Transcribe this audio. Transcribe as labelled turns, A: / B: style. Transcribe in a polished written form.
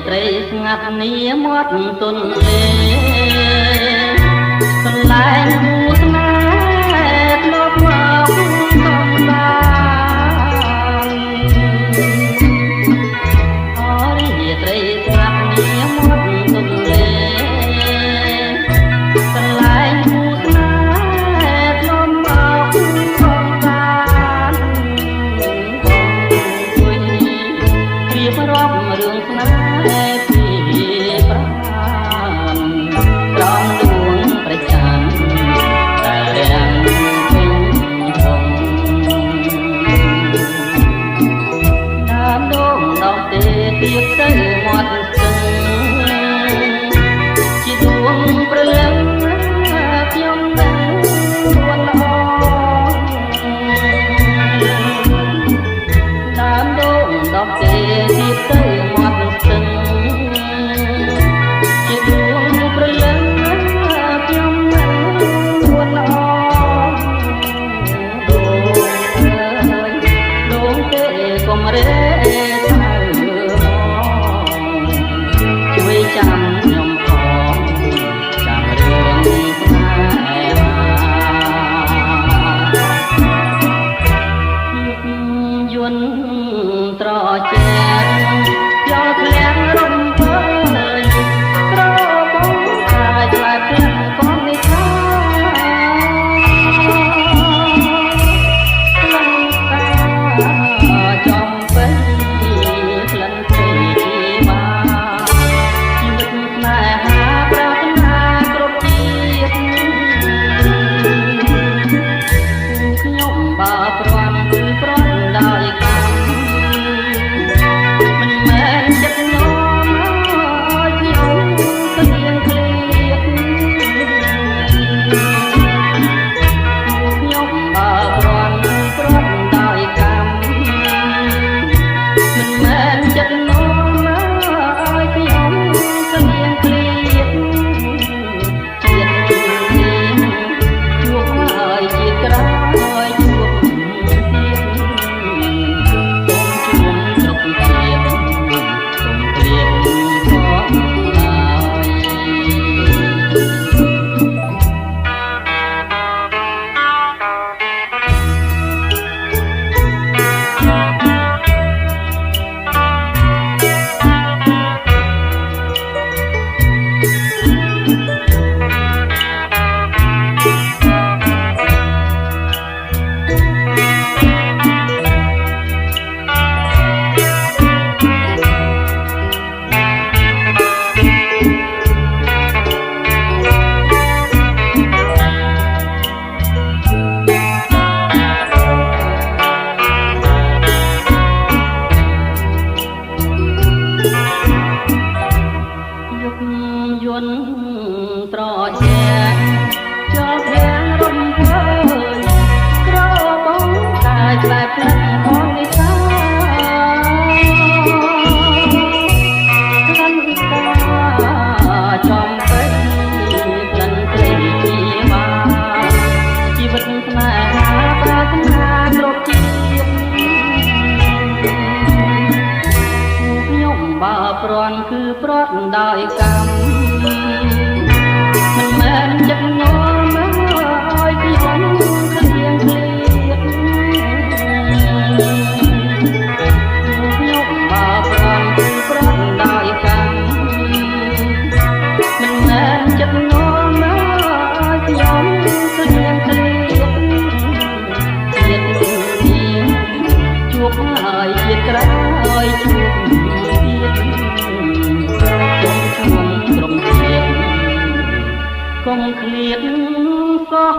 A: ត្រីស្ងាត់នេះមាត់ទន្លេកន្លែងគូស្នេហ៍ធ្លាប់មកសំបានអរិយត្រីស្ងាត់នេះមាត់ទន្លេកន្លែងគូស្នេហ៍ធ្លាប់មកសំបានព្រៀបរាប់រឿងស្នេហ៍ពីប្រាណត្រង់ដួងប្រចានតែរាំងពេញធំដើមដងដល់ទេទៀតទៅមាត់ស្ទឹងជាដួងព្រលឹងខ្ញុំនឹងរួនល្អដើមដងដល់ទេទៀតទៅមាត់ស្ទឹងជាដួងព្រលឹងខ្ញុំនឹងរួនល្អដូងទេកុំរេថៅជួយចាំខ្ញុំផងចាំរឿងស្នេហាយន្តត្រជាយកធ្លាក់រំភើយក្របងកាយឆ្លាតផ្លែកងនេះថាលំកាចំពេញក្លិនភ័យជីវាជីវិតស្នេហាប្រាថ្នាគ្រប់ជាតិខ្ញុំបើព្រាន់គឺព្រាន់ដោយកម្មមិនមែនចិត្តខ្ញុំឲ្យខ្ញុំក្លៀងក្លៀកខ្ញុំបើព្រាន់គឺព្រាន់ដោយកម្មមិនមែនចិត្តខ្ញុំឲ្យខ្ញុំក្លៀងក្លៀកជាតិនេះជួបហើយជាតិក្រោយជួបទៀតសូមជួបគ្រប់ជាតិសូមក្លៀកផងឡើយន្តត្រជាចូលផ្ទាំងរំភើយក្របងកាយផ្លែផ្លែផងនេះថាក្លិនកាចំពេញក្លិនព្រៃជីវាជីវិតស្នេហាប្រាថ្នាគ្រប់ជាតិខ្ញុំបើព្រាន់គឺព្រាត់ដោយកម្មមិនមែនចិត្តខ្ញុំឲ្យខ្ញុំក្លៀងក្លៀកខ្ញុំបើព្រាន់គឺព្រាត់ដោយកម្មមិនមែនចិត្តខ្ញុំឲ្យខ្ញុំក្លៀងក្លៀកជាតិនេះជួបហើយជាតិក្រោយជួបទៀតសូមជួបក្រុមជាតិកុំឃ្លាតសោះ